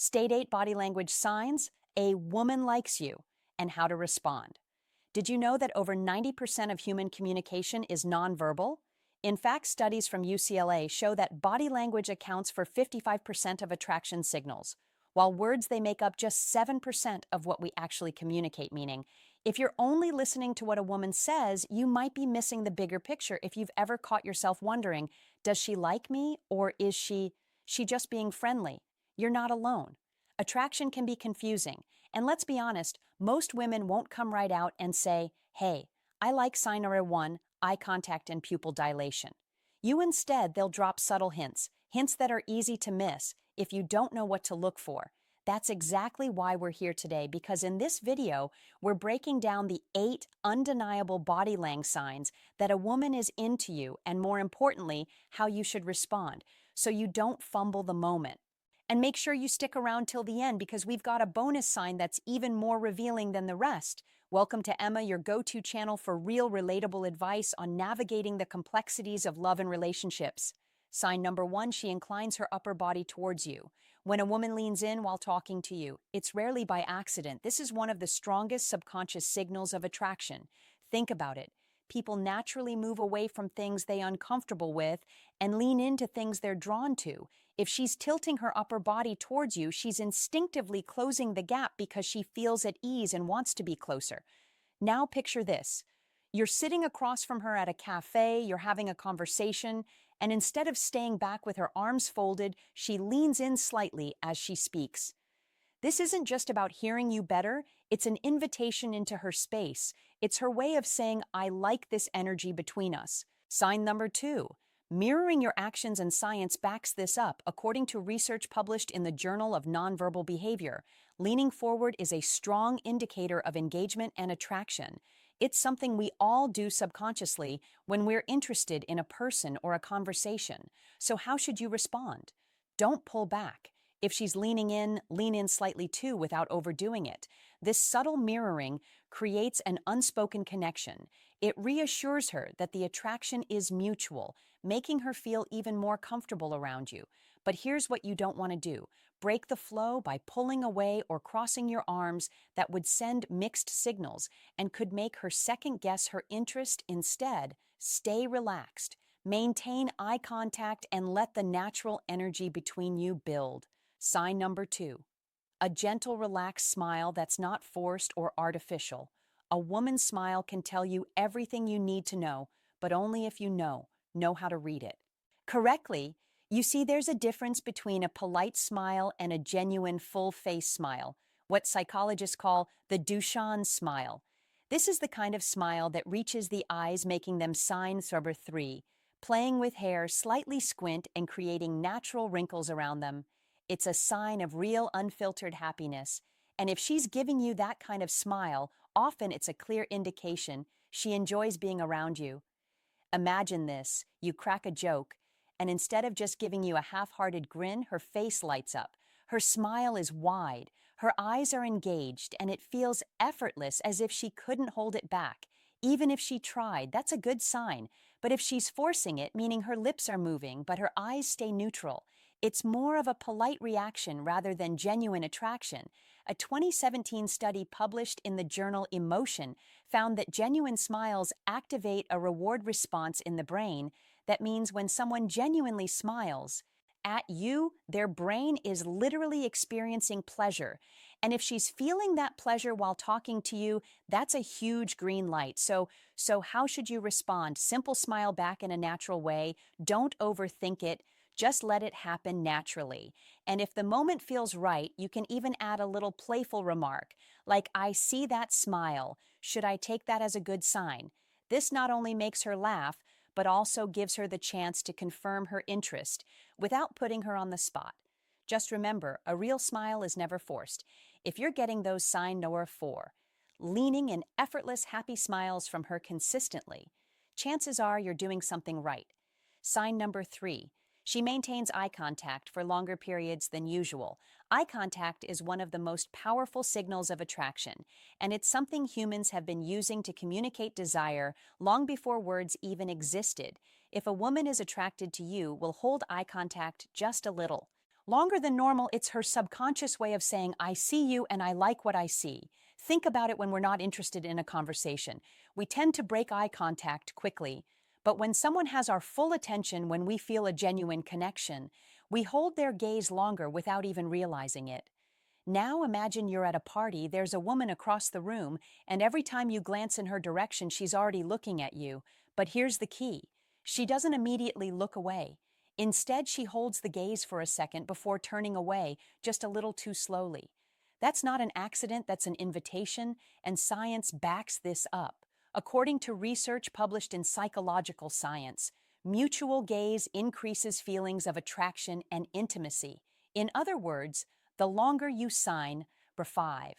State 8 body language signs a woman likes you, and how to respond. Did you know that over 90% of human communication is nonverbal? In fact, studies from UCLA show that body language accounts for 55% of attraction signals, while words they make up just 7% of what we actually communicate, meaning if you're only listening to what a woman says, you might be missing the bigger picture if you've ever caught yourself wondering, does she like me or is she just being friendly? You're not alone. Attraction can be confusing, and let's be honest, most women won't come right out and say, hey, I like sign number 1, eye contact and pupil dilation. They'll drop subtle hints that are easy to miss if you don't know what to look for. That's exactly why we're here today, because in this video, we're breaking down the 8 undeniable body language signs that a woman is into you, and more importantly, how you should respond, so you don't fumble the moment. And make sure you stick around till the end, because we've got a bonus sign that's even more revealing than the rest. Welcome to Emma, your go-to channel for real relatable advice on navigating the complexities of love and relationships. Sign number 1, she inclines her upper body towards you. When a woman leans in while talking to you, it's rarely by accident. This is one of the strongest subconscious signals of attraction. Think about it. People naturally move away from things they're uncomfortable with and lean into things they're drawn to. If she's tilting her upper body towards you, she's instinctively closing the gap because she feels at ease and wants to be closer. Now picture this. You're sitting across from her at a cafe, you're having a conversation, and instead of staying back with her arms folded, she leans in slightly as she speaks. This isn't just about hearing you better, it's an invitation into her space. It's her way of saying, I like this energy between us. Sign number 2. Mirroring your actions, and science backs this up. According to research published in the Journal of Nonverbal Behavior, leaning forward is a strong indicator of engagement and attraction. It's something we all do subconsciously when we're interested in a person or a conversation. So how should you respond? Don't pull back. If she's leaning in, lean in slightly too without overdoing it. This subtle mirroring creates an unspoken connection. It reassures her that the attraction is mutual, making her feel even more comfortable around you. But here's what you don't want to do. Break the flow by pulling away or crossing your arms. That would send mixed signals and could make her second-guess her interest. Instead, stay relaxed. Maintain eye contact and let the natural energy between you build. Sign number 2. A gentle, relaxed smile that's not forced or artificial. A woman's smile can tell you everything you need to know, but only if you know how to read it correctly. You see, there's a difference between a polite smile and a genuine full-face smile, what psychologists call the Duchamp smile. This is the kind of smile that reaches the eyes, making them sign number 3, playing with hair, slightly squint, and creating natural wrinkles around them. It's a sign of real, unfiltered happiness. And if she's giving you that kind of smile, often it's a clear indication she enjoys being around you. Imagine this. You crack a joke, and instead of just giving you a half-hearted grin, her face lights up. Her smile is wide, her eyes are engaged, and it feels effortless, as if she couldn't hold it back. Even if she tried, that's a good sign. But if she's forcing it, meaning her lips are moving, but her eyes stay neutral, it's more of a polite reaction rather than genuine attraction. A 2017 study published in the journal Emotion found that genuine smiles activate a reward response in the brain. That means when someone genuinely smiles at you, their brain is literally experiencing pleasure. And if she's feeling that pleasure while talking to you, that's a huge green light. So how should you respond? Simple smile back in a natural way. Don't overthink it. Just let it happen naturally. And if the moment feels right, you can even add a little playful remark, like, I see that smile. Should I take that as a good sign? This not only makes her laugh, but also gives her the chance to confirm her interest without putting her on the spot. Just remember, a real smile is never forced. If you're getting those sign number 4, leaning in effortless, happy smiles from her consistently, chances are you're doing something right. Sign number 3. She maintains eye contact for longer periods than usual. Eye contact is one of the most powerful signals of attraction, and it's something humans have been using to communicate desire long before words even existed. If a woman is attracted to you, will hold eye contact just a little. Longer than normal, it's her subconscious way of saying, I see you and I like what I see. Think about it when we're not interested in a conversation. We tend to break eye contact quickly, but when someone has our full attention, when we feel a genuine connection, we hold their gaze longer without even realizing it. Now imagine you're at a party, there's a woman across the room, and every time you glance in her direction, she's already looking at you. But here's the key. She doesn't immediately look away. Instead, she holds the gaze for a second before turning away, just a little too slowly. That's not an accident, that's an invitation, and science backs this up. According to research published in Psychological Science, mutual gaze increases feelings of attraction and intimacy. In other words, the longer you sign, number 5,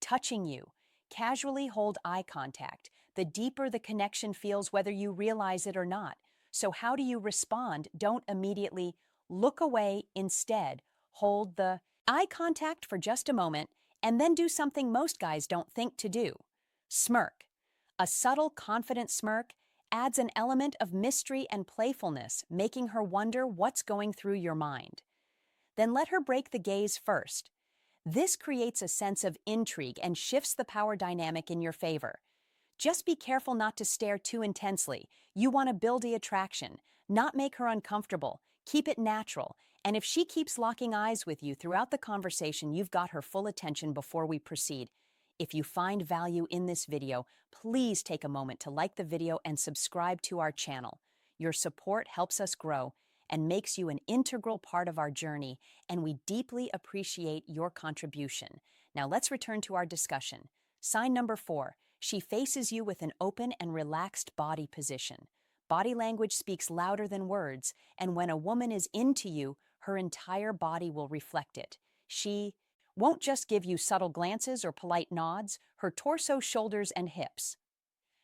touching you, casually hold eye contact, the deeper the connection feels whether you realize it or not. So how do you respond? Don't immediately look away. Instead, hold the eye contact for just a moment and then do something most guys don't think to do. Smirk. A subtle, confident smirk adds an element of mystery and playfulness, making her wonder what's going through your mind. Then let her break the gaze first. This creates a sense of intrigue and shifts the power dynamic in your favor. Just be careful not to stare too intensely. You want to build the attraction, not make her uncomfortable. Keep it natural. And if she keeps locking eyes with you throughout the conversation, you've got her full attention before we proceed. If you find value in this video, please take a moment to like the video and subscribe to our channel. Your support helps us grow and makes you an integral part of our journey, and we deeply appreciate your contribution. Now let's return to our discussion. Sign number 4, she faces you with an open and relaxed body position. Body language speaks louder than words, and when a woman is into you, her entire body will reflect it. She won't just give you subtle glances or polite nods, her torso, shoulders, and hips.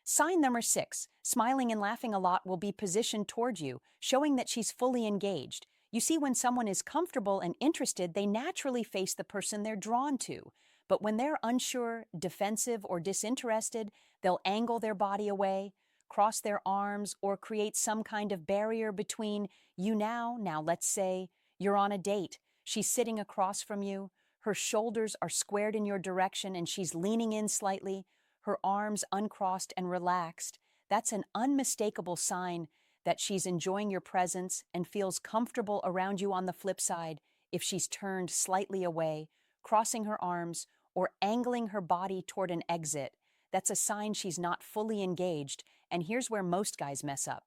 Sign number 6, smiling and laughing a lot, will be positioned toward you, showing that she's fully engaged. You see, when someone is comfortable and interested, they naturally face the person they're drawn to. But when they're unsure, defensive, or disinterested, they'll angle their body away, cross their arms, or create some kind of barrier between you now. Now, let's say you're on a date. She's sitting across from you. Her shoulders are squared in your direction, and she's leaning in slightly, her arms uncrossed and relaxed. That's an unmistakable sign that she's enjoying your presence and feels comfortable around you. On the flip side, if she's turned slightly away, crossing her arms, or angling her body toward an exit, that's a sign she's not fully engaged. And here's where most guys mess up.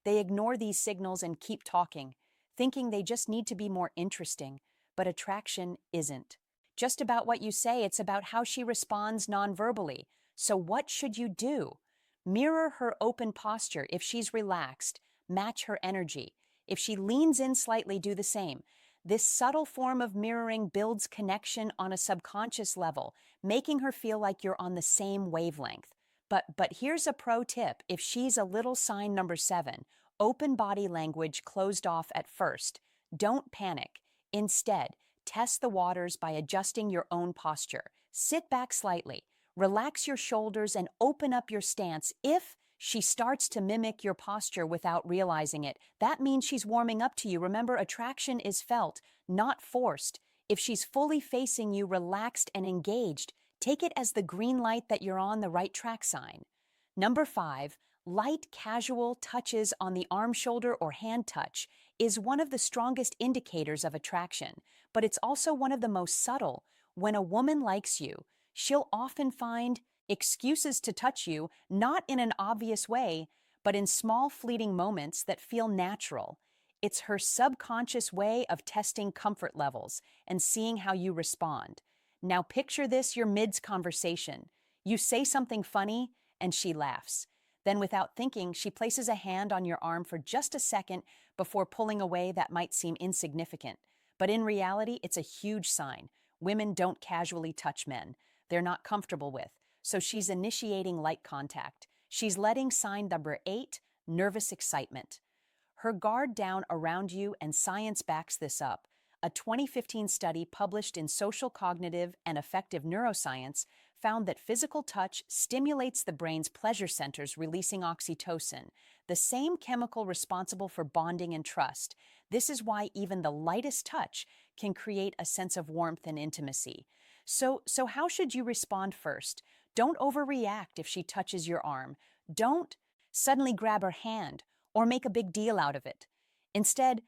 They ignore these signals and keep talking, thinking they just need to be more interesting. But attraction isn't just about what you say, it's about how she responds nonverbally. So what should you do? Mirror her open posture. If she's relaxed, match her energy. If she leans in slightly, do the same. This subtle form of mirroring builds connection on a subconscious level, making her feel like you're on the same wavelength. But here's a pro tip. If she's a little, sign number 7, open body language, closed off at first, don't panic. Instead, test the waters by adjusting your own posture. Sit back slightly. Relax your shoulders and open up your stance. If she starts to mimic your posture without realizing it, that means she's warming up to you. Remember, attraction is felt, not forced. If she's fully facing you, relaxed and engaged, take it as the green light that you're on the right track. Sign number 5, light casual touches on the arm, shoulder, or hand touch is one of the strongest indicators of attraction, but it's also one of the most subtle. When a woman likes you, she'll often find excuses to touch you, not in an obvious way, but in small, fleeting moments that feel natural. It's her subconscious way of testing comfort levels and seeing how you respond. Now picture this, you're mid-conversation. You say something funny, and she laughs. Then, without thinking, she places a hand on your arm for just a second before pulling away. That might seem insignificant, but in reality, it's a huge sign. Women don't casually touch men they're not comfortable with, so she's initiating light contact. She's letting sign number 8, nervous excitement. Her guard down around you, and science backs this up. A 2015 study published in Social Cognitive and Affective Neuroscience found that physical touch stimulates the brain's pleasure centers, releasing oxytocin, the same chemical responsible for bonding and trust. This is why even the lightest touch can create a sense of warmth and intimacy. So how should you respond first? Don't overreact if she touches your arm. Don't suddenly grab her hand or make a big deal out of it. Instead,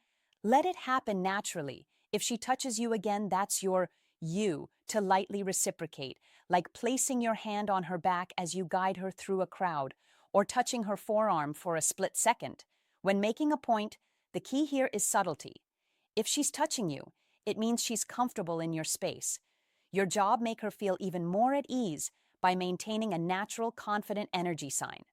let it happen naturally. If she touches you again, that's your you to lightly reciprocate, like placing your hand on her back as you guide her through a crowd, or touching her forearm for a split second. When making a point, the key here is subtlety. If she's touching you, it means she's comfortable in your space. Your job make her feel even more at ease by maintaining a natural, confident energy sign.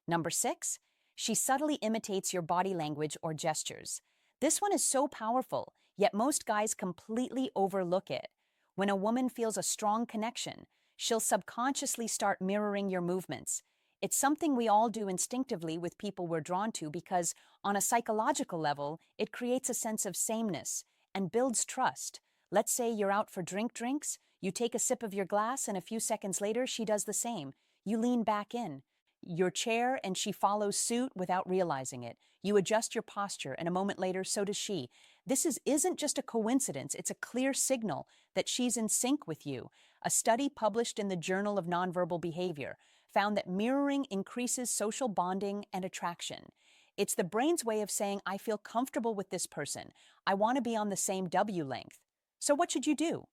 Number 6, she subtly imitates your body language or gestures. This one is so powerful, yet most guys completely overlook it. When a woman feels a strong connection, she'll subconsciously start mirroring your movements. It's something we all do instinctively with people we're drawn to because, on a psychological level, it creates a sense of sameness and builds trust. Let's say you're out for drinks, you take a sip of your glass, and a few seconds later, she does the same. You lean back in your chair and she follows suit without realizing it. You adjust your posture, and a moment later, so does she. Isn't just a coincidence, it's a clear signal that she's in sync with you. A study published in the Journal of Nonverbal Behavior found that mirroring increases social bonding and attraction. It's the brain's way of saying, I feel comfortable with this person. I want to be on the same W length. So what should you do?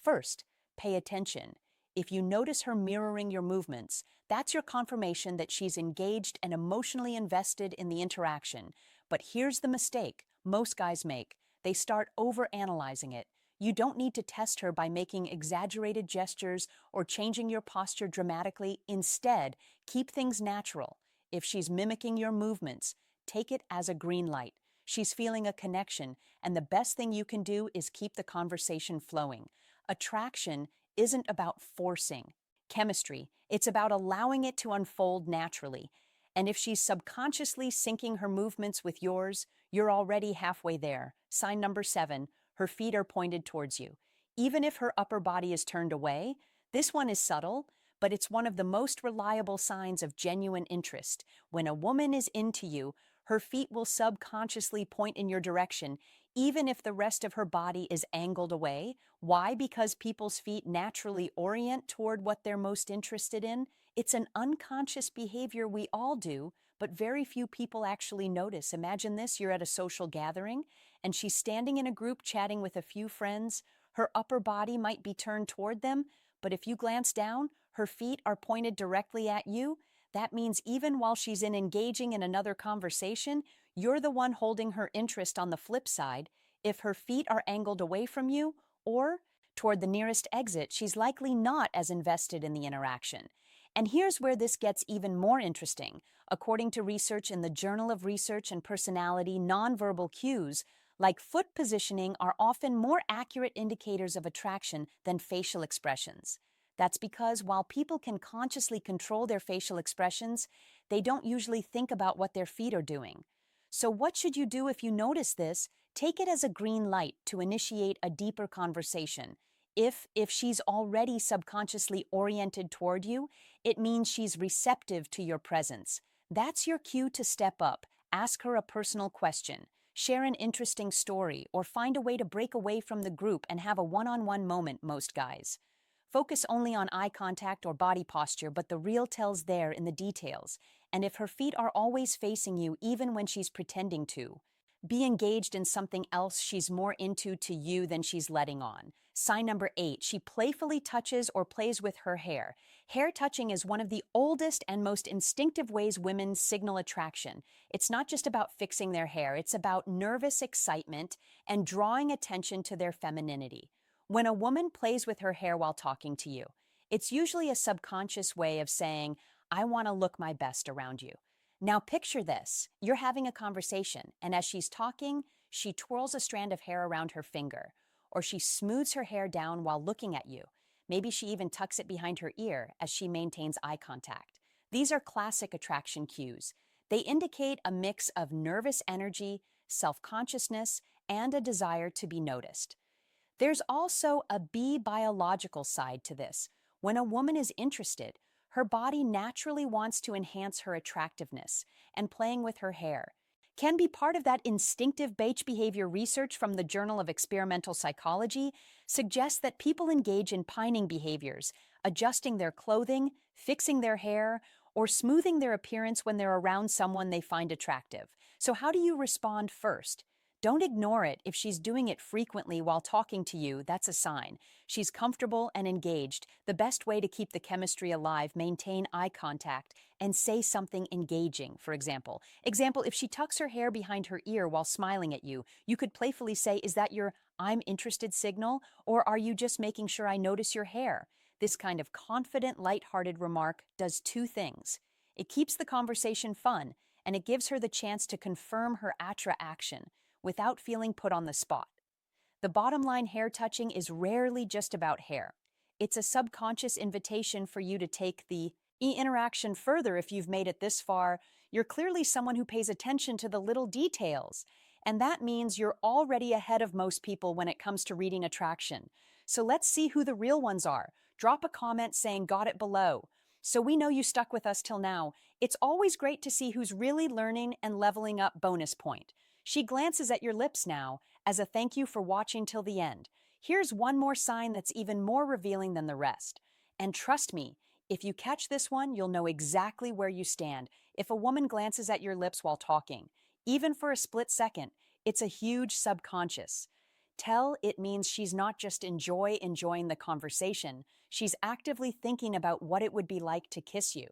First, pay attention. If you notice her mirroring your movements, that's your confirmation that she's engaged and emotionally invested in the interaction. But here's the mistake most guys make. They start overanalyzing it. You don't need to test her by making exaggerated gestures or changing your posture dramatically. Instead, keep things natural. If she's mimicking your movements, take it as a green light. She's feeling a connection, and the best thing you can do is keep the conversation flowing. Attraction isn't about forcing chemistry, it's about allowing it to unfold naturally. And if she's subconsciously syncing her movements with yours, you're already halfway there. Sign number 7, her feet are pointed towards you. Even if her upper body is turned away, this one is subtle, but it's one of the most reliable signs of genuine interest. When a woman is into you, her feet will subconsciously point in your direction, even if the rest of her body is angled away. Why? Because people's feet naturally orient toward what they're most interested in. It's an unconscious behavior we all do, but very few people actually notice. Imagine this, you're at a social gathering, and she's standing in a group chatting with a few friends. Her upper body might be turned toward them, but if you glance down, her feet are pointed directly at you. That means even while she's engaging in another conversation, you're the one holding her interest. On the flip side, if her feet are angled away from you or toward the nearest exit, she's likely not as invested in the interaction. And here's where this gets even more interesting. According to research in the Journal of Research and Personality, nonverbal cues like foot positioning are often more accurate indicators of attraction than facial expressions. That's because while people can consciously control their facial expressions, they don't usually think about what their feet are doing. So what should you do if you notice this? Take it as a green light to initiate a deeper conversation. If she's already subconsciously oriented toward you, it means she's receptive to your presence. That's your cue to step up. Ask her a personal question, share an interesting story, or find a way to break away from the group and have a one-on-one moment. Most guys focus only on eye contact or body posture, but the real tell's there in the details. And if her feet are always facing you, even when she's pretending to be engaged in something else, she's more into to you than she's letting on. Sign number 8, she playfully touches or plays with her hair. Hair touching is one of the oldest and most instinctive ways women signal attraction. It's not just about fixing their hair, it's about nervous excitement and drawing attention to their femininity. When a woman plays with her hair while talking to you, it's usually a subconscious way of saying, I want to look my best around you. Now picture this. You're having a conversation, and as she's talking, she twirls a strand of hair around her finger, or she smooths her hair down while looking at you. Maybe she even tucks it behind her ear as she maintains eye contact. These are classic attraction cues. They indicate a mix of nervous energy, self-consciousness, and a desire to be noticed. There's also a biological side to this. When a woman is interested, her body naturally wants to enhance her attractiveness, and playing with her hair can be part of that instinctive beige behavior. Research from the Journal of Experimental Psychology suggests that people engage in pining behaviors, adjusting their clothing, fixing their hair, or smoothing their appearance when they're around someone they find attractive. So, how do you respond first? Don't ignore it. If she's doing it frequently while talking to you, that's a sign. She's comfortable and engaged. The best way to keep the chemistry alive, maintain eye contact, and say something engaging. For example, if she tucks her hair behind her ear while smiling at you, you could playfully say, "Is that your I'm interested signal? Or are you just making sure I notice your hair?" This kind of confident, lighthearted remark does two things. It keeps the conversation fun, and it gives her the chance to confirm her action without feeling put on the spot. The bottom line, hair touching is rarely just about hair. It's a subconscious invitation for you to take the interaction further. If you've made it this far, you're clearly someone who pays attention to the little details. And that means you're already ahead of most people when it comes to reading attraction. So let's see who the real ones are. Drop a comment saying "got it" below, so we know you stuck with us till now. It's always great to see who's really learning and leveling up. Bonus point. She glances at your lips now as a thank you for watching till the end. Here's one more sign that's even more revealing than the rest. And trust me, if you catch this one, you'll know exactly where you stand. If a woman glances at your lips while talking, even for a split second, it's a huge subconscious tell. It means she's not just enjoying the conversation, she's actively thinking about what it would be like to kiss you.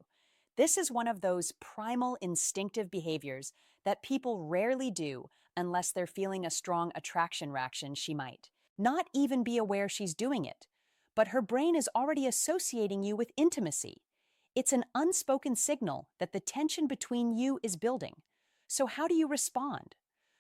This is one of those primal instinctive behaviors that people rarely do unless they're feeling a strong attraction reaction. She might not even be aware she's doing it, but her brain is already associating you with intimacy. It's an unspoken signal that the tension between you is building. So how do you respond?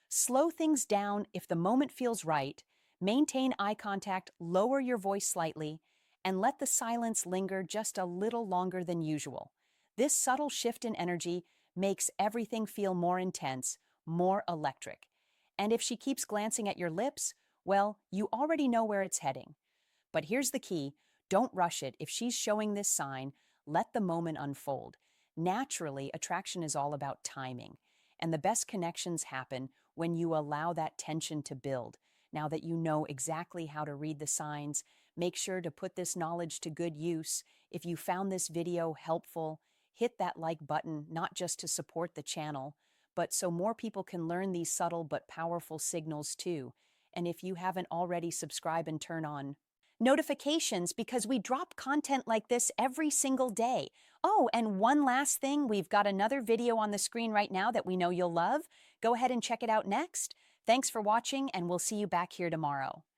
Slow things down if the moment feels right, maintain eye contact, lower your voice slightly, and let the silence linger just a little longer than usual. This subtle shift in energy makes everything feel more intense, more electric. And if she keeps glancing at your lips, well, you already know where it's heading. But here's the key: don't rush it. If she's showing this sign, let the moment unfold. Naturally, attraction is all about timing, and the best connections happen when you allow that tension to build. Now that you know exactly how to read the signs, make sure to put this knowledge to good use. If you found this video helpful, hit that like button, not just to support the channel, but so more people can learn these subtle but powerful signals too. And if you haven't already, subscribe and turn on notifications, because we drop content like this every single day. Oh, and one last thing, we've got another video on the screen right now that we know you'll love. Go ahead and check it out next. Thanks for watching, and we'll see you back here tomorrow.